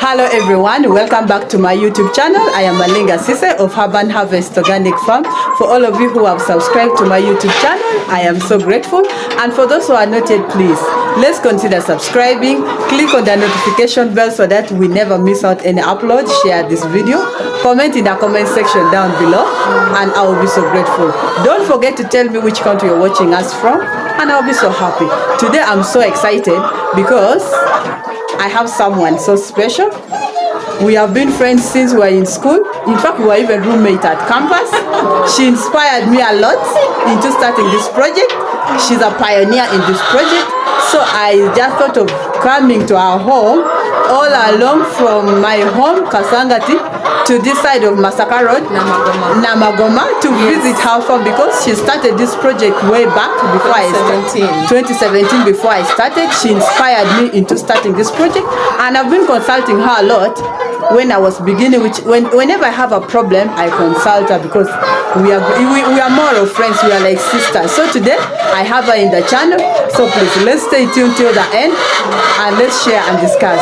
Hello everyone, welcome back to my YouTube channel. I am Malinga Sise of Urban Harvest Organic Farm. For all of you who have subscribed to my YouTube channel, I am so grateful. And for those who are not yet, please, let's consider subscribing. Click on the notification bell so that we never miss out any upload. Share this video. Comment in the comment section down below and I will be so grateful. Don't forget to tell me which country you're watching us from and I'll be so happy. Today I'm so excited because I have someone so special. We have been friends since we were in school. In fact, we were even roommates at campus. She inspired me a lot into starting this project. She's a pioneer in this project. So I just thought of coming to our home all along from my home, Kasangati, to this side of Masaka Road, Namagoma, to visit her farm because she started this project way back before 2017, before I started. She inspired me into starting this project and I've been consulting her a lot when I was beginning, whenever I have a problem, I consult her because we are more of friends, we are like sisters. So today, I have her in the channel. So please, let's stay tuned till the end and let's share and discuss.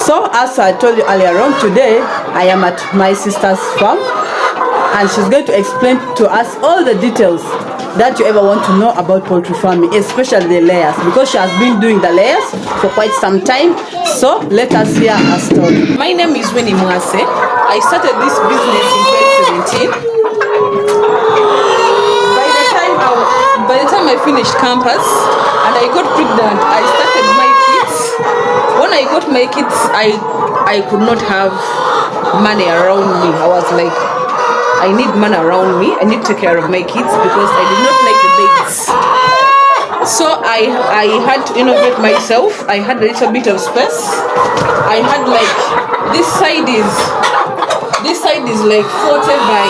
So as I told you earlier on, today I am at my sister's farm and she's going to explain to us all the details that you ever want to know about poultry farming, especially the layers, because she has been doing the layers for quite some time. So let us hear her story. My name is Winnie Mwase. I started this business in 2017. By the time I finished campus and I got pregnant, I started my kids. When I got my kids, I could not have money around me. I was like, I need money around me. I need to take care of my kids because I did not like the babies. So I had to innovate myself. I had a little bit of space. I had like, this side is like 40 by,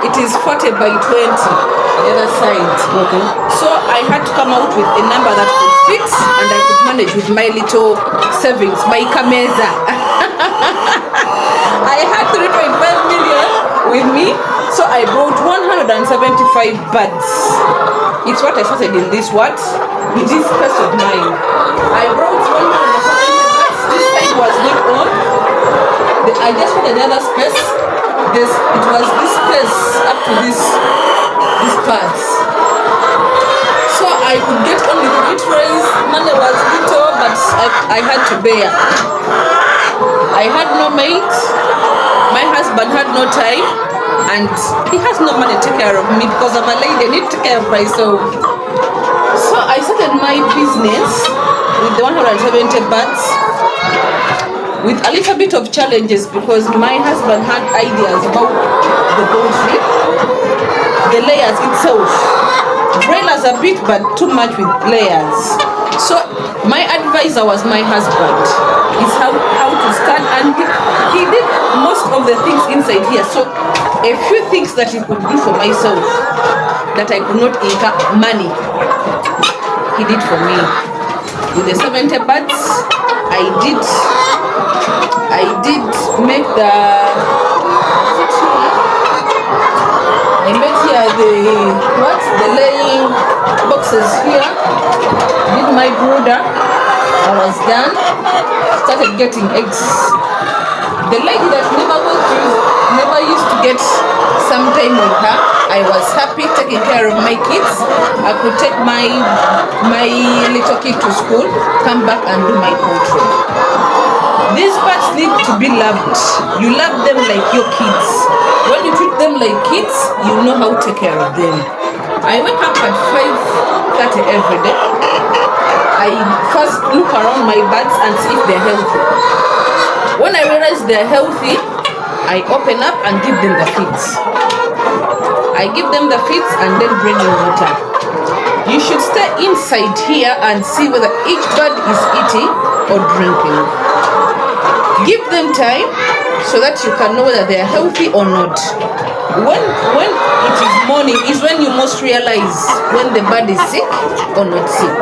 it is 40 by 20. The other side. Okay. So I had to come out with a number that could fit and I could manage with my little savings, my kameza. I had 3.5 million with me, so I brought 175 birds. It's what I started in this in this space of mine. I brought 175 birds. This side was not on. I just put another space. It was this space up to this parts. So I could get only 3 trays. Money was little, but I had to bear. I had no mate. My husband had no time, and he has no money to take care of me because I'm a lady. I need to take care of myself. So I started my business with the 170 birds, with a little bit of challenges because my husband had ideas about the poultry. The layers itself, broilers a bit but too much with layers. So my advisor was my husband. Is how to start, and he did most of the things inside here. So a few things that he could do for myself that I could not incur money, he did for me. With the 70 birds, I did make the the laying boxes here. Did my brooder. I was done. Started getting eggs. The lady that never used to get some time with her. I was happy taking care of my kids. I could take my little kid to school, come back and do my poultry. These birds need to be loved. You love them like your kids. When you treat them like kids, you know how to take care of them. I wake up at 5:30 every day. I first look around my birds and see if they're healthy. When I realize they're healthy, I open up and give them the feeds. I give them the feeds and then bring in water. You should stay inside here and see whether each bird is eating or drinking. Give them time so that you can know whether they are healthy or not. When it is morning is when you most realize when the bird is sick or not sick.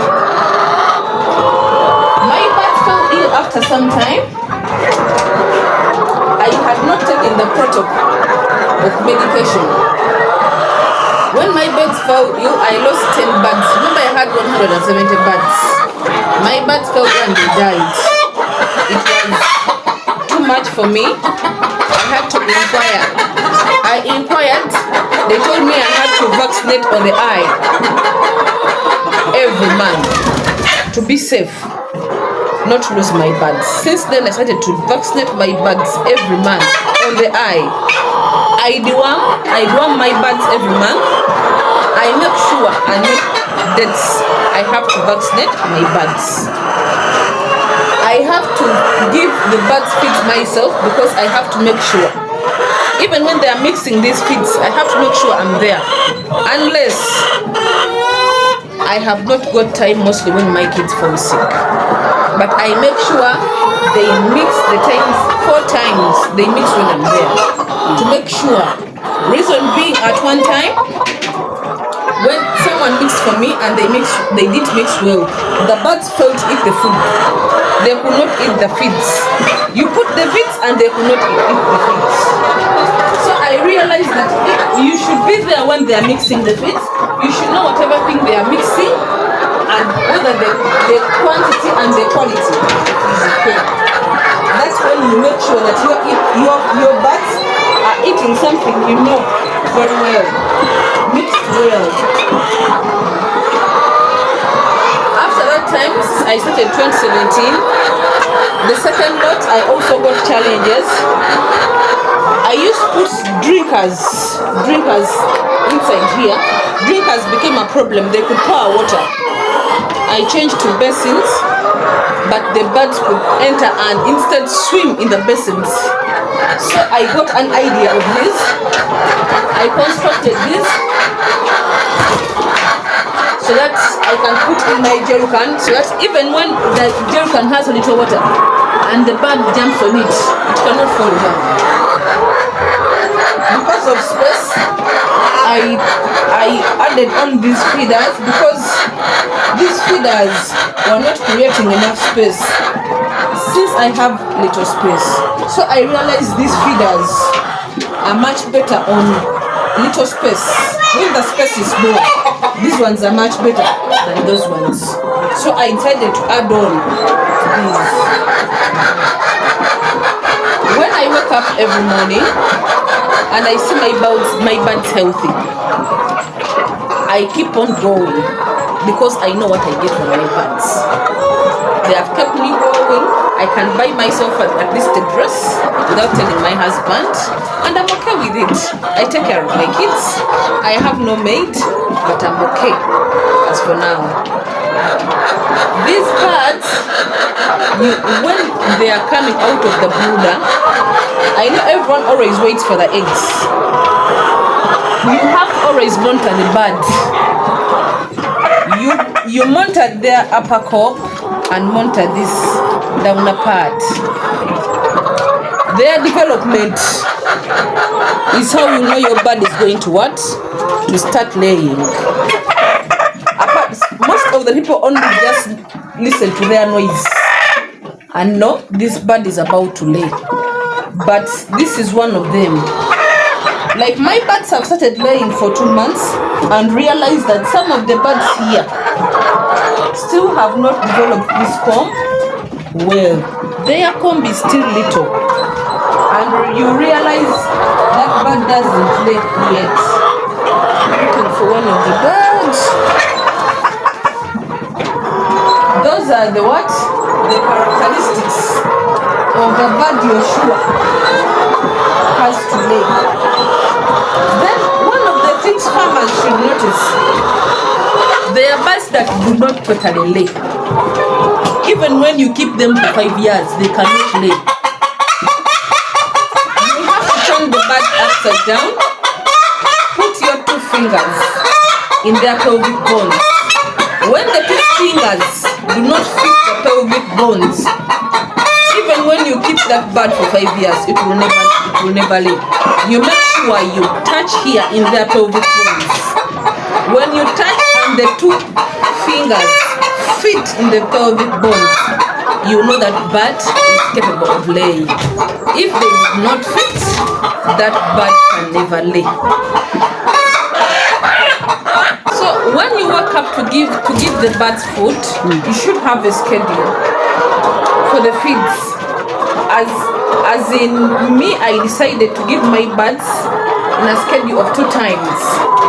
after some time, I had not taken the protocol of medication. When my birds fell ill, I lost 10 birds. Remember, I had 170 birds. My birds fell ill and they died. It was too much for me. I had to inquire. I inquired. They told me I had to vaccinate on the eye every month to be safe, not to lose my birds. Since then, I started to vaccinate my birds every month on the eye. I deworm my birds every month. I make sure and make dates. I have to vaccinate my birds. I have to give the birds feeds myself because I have to make sure. Even when they are mixing these feeds, I have to make sure I'm there. Unless I have not got time, mostly when my kids fall sick. But I make sure they mix the times 4 times. They mix when I'm there to make sure. Reason being, at one time, when someone mixed for me and they didn't mix well, the birds failed to eat the food. They could not eat the feeds. You put the feeds and they could not eat the feeds. So I realized that you should be there when they are mixing the feeds. You should know whatever thing they are mixing and whether the quantity and the quality is okay. That's when you make sure that your birds are eating something you know very well, mixed well. After that time, I started 2017. The second lot, I also got challenges. I used to put drinkers inside here. Drinkers became a problem. They could pour water. I changed to basins, but the birds could enter and instead swim in the basins. So I got an idea of this. I constructed this so that I can put in my jerrycan, so that even when the jerrycan has a little water and the bird jumps on it, it cannot fall down. Because of space, I added on these feeders because these feeders were not creating enough space. Since I have little space, so I realized these feeders are much better on little space. When the space is small, these ones are much better than those ones. So I decided to add on to these. When I wake up every morning and I see my birds healthy, I keep on going because I know what I get from my birds. They have kept me going. I can buy myself at least a dress without telling my husband, and I'm okay with it. I take care of my kids. I have no maid, but I'm okay as for now. These birds, when they are coming out of the brooder, I know everyone always waits for the eggs. You have to always monitor the bird. You monitor their upper cock and monitor this downer part. Their development is how you know your bird is going to what? To start laying. Most of the people only just listen to their noise and know this bird is about to lay. But this is one of them. Like my birds have started laying for 2 months and realized that some of the birds here still have not developed this comb well. Their comb is still little. And you realize that bird doesn't lay yet. Looking for one of the birds. Those are the what? The characteristics of the bird you're sure has to lay. Then one of the things farmers should notice, there are birds that do not totally lay. Even when you keep them for 5 years, they cannot lay. You have to turn the bird upside down, put your 2 fingers in their pelvic bones. When the 2 fingers do not fit the pelvic bones, even when you keep that bird for 5 years, it will never lay. You make sure you touch here in their pelvic bones. When you touch and the 2 fingers fit in the pelvic bones, you know that bird is capable of laying. If they did not fit, that bird can never lay. So when you wake up to give the birds food, you should have a schedule for the feeds. As in me, I decided to give my birds in a schedule of 2 times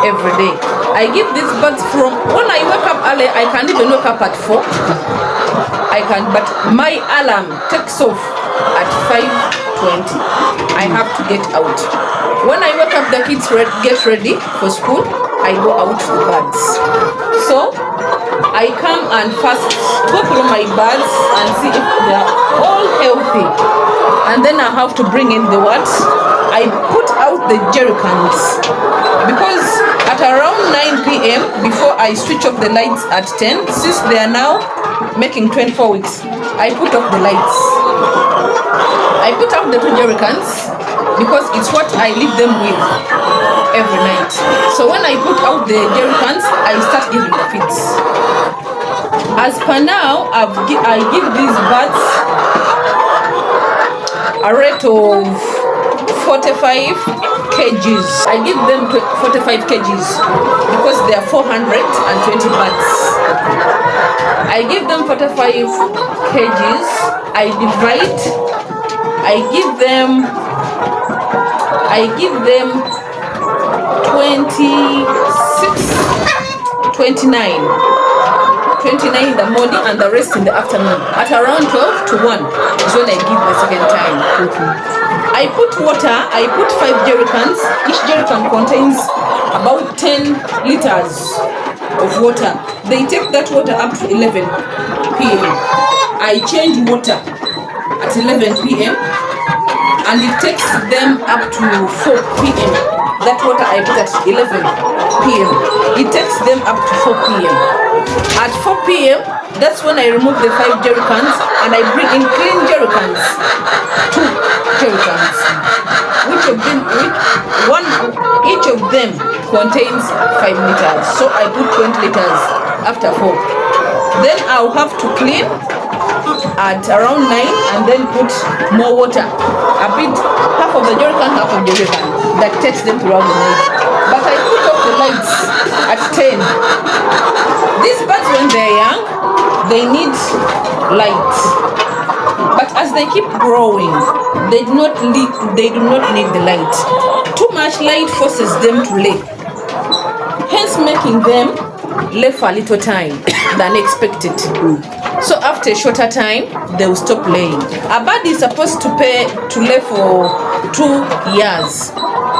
every day. I give these birds from when I wake up early. I can even wake up at 4. I can, but my alarm takes off at 5:20. I have to get out. When I wake up, the kids get ready for school. I go out to the birds. So I come and first go through my birds and see if they are all healthy. And then I have to bring in the what? I put out the jerry cans, because at around 9 p.m. before I switch off the lights at 10, since they are now making 24 weeks, I put off the lights. I put out the 2 jerry cans because it's what I leave them with every night. So when I put out the jerry cans, I start giving the feeds. As per now, I give these birds a rate of 45 kgs. I give them 45 kgs because there are 420 birds. I give them 45 kgs. I divide. I give them 29 in the morning and the rest in the afternoon. At around 12 to 1 is when I give the second time. I put water. I put 5 jerry cans. Each jerry can contains about 10 liters of water. They take that water up to 11 p.m. I change water at 11 p.m. and it takes them up to 4 p.m. That water I put at 11 p.m. It takes them up to 4 p.m. At 4 p.m. that's when I remove the 5 jerry cans and I bring in clean jerry cans, 2 jerry cans. Each of them contains 5 liters. So I put 20 liters after 4. Then I'll have to clean at around 9 and then put more water. A bit, half of the jerry can, half of the jerry can. That takes them throughout the night. But I put off the lights at 10. These birds, when they're young, they need light. But as they keep growing, they do not need the light. Too much light forces them to lay, hence making them lay for a little time than expected. So after a shorter time, they will stop laying. A bird is supposed to lay for 2 years.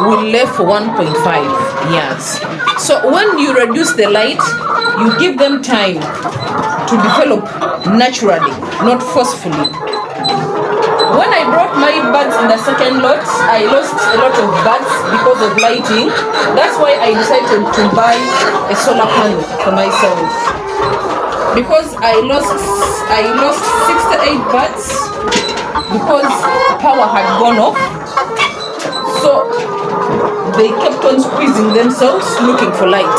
Will lay for 1.5 years. So when you reduce the light, you give them time to develop naturally, not forcefully. When I brought my birds in the second lot, I lost a lot of birds because of lighting. That's why I decided to buy a solar panel for myself. Because I lost 68 birds because power had gone off. So they kept on squeezing themselves looking for light.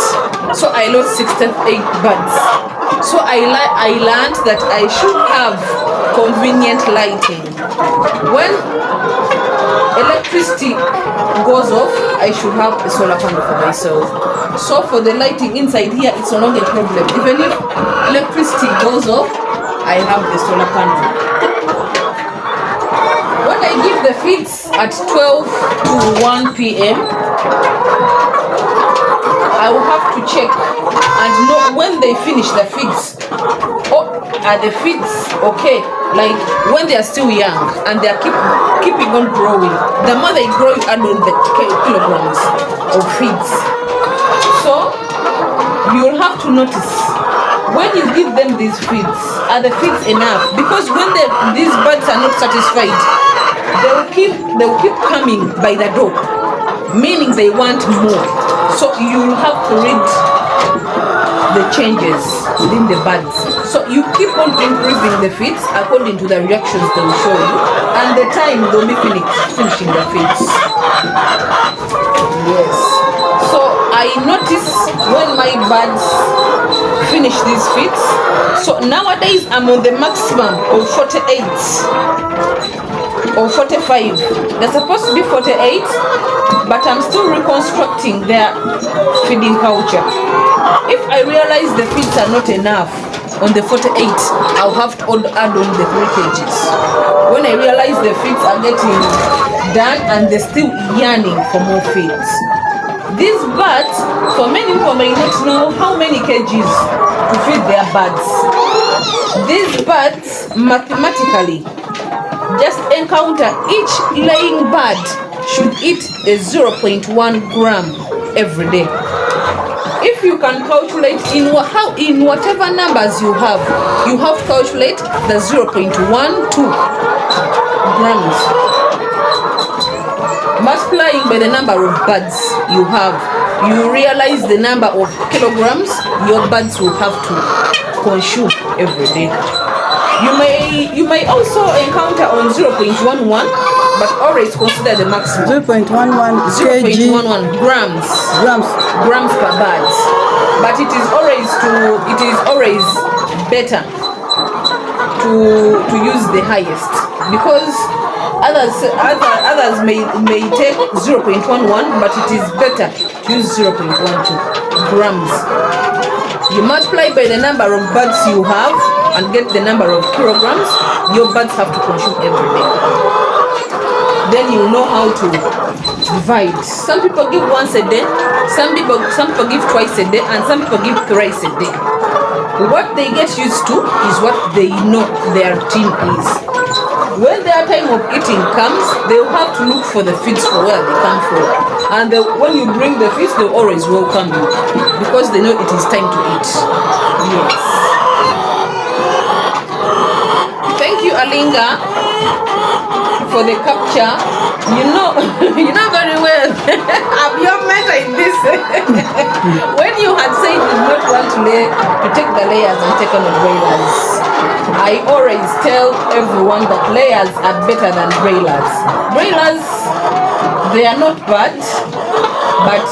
So I lost 68 birds. So I learned that I should have convenient lighting. When electricity goes off, I should have a solar panel for myself. So for the lighting inside here, it's no longer a problem. Even if electricity goes off, I have the solar panel. When I give the feeds at 12 to 1 p.m., I will have to check and know when they finish the feeds. Oh, are the feeds okay? Like when they are still young and they are keeping on growing. The mother is growing under the kilograms of feeds. So you'll have to notice when you give them these feeds, are the feeds enough? Because when these birds are not satisfied, they will keep coming by the door, meaning they want more. So you'll have to read the changes within the birds. So you keep on increasing the feeds according to the reactions they will show you and the time they'll be finishing the feeds. Yes. So I notice when my birds finish these feeds. So nowadays I'm on the maximum of 48 or 45. They're supposed to be 48, but I'm still reconstructing their feeding culture. If I realize the feeds are not enough on the 48, I'll have to add on the 3 kgs. When I realize the feeds are getting done and they're still yearning for more feeds. These birds, for many people may not know how many kgs to feed their birds. These birds mathematically just encounter each laying bird should eat a 0.1 gram every day. If you can calculate in whatever numbers you have to calculate the 0.12 grams. Multiplying by the number of birds you have, you realize the number of kilograms your birds will have to consume every day. You may also encounter on 0.11, but always consider the maximum. 0.11 grams per bird. But it is always better to use the highest, because others may take 0.11, but it is better to use 0.12 grams. You multiply by the number of birds you have and get the number of kilograms your birds have to consume every day. Then you know how to divide. Some people give once a day, some people give twice a day, and some people give thrice a day. What they get used to is what they know their routine is. When their time of eating comes, they'll have to look for the feeds for where they come from. And when you bring the feeds, they'll always welcome you because they know it is time to eat. Yes. Thank you, Alinga, for the capture. You know very well. I'm your mentor in this. When you had said you did not want to take the layers and take on the broilers, I always tell everyone that layers are better than broilers. Broilers, they are not bad, but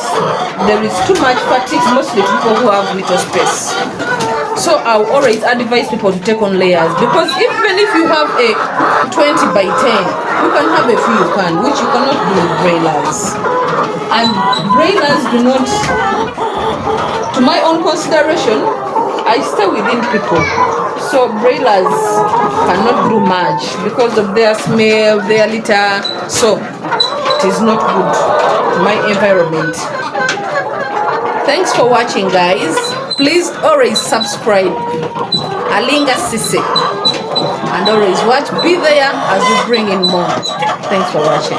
there is too much fatigue, mostly people who have little space. So I always advise people to take on layers, because even if you have a 20 by 10, you can have a few you can, which you cannot do with broilers. And broilers do not, to my own consideration, I stay within people. So broilers cannot do much because of their smell, their litter. So it is not good to my environment. Thanks for watching, guys. Please always subscribe. Alinga Sise. And always watch. Be there as we bring in more. Thanks for watching.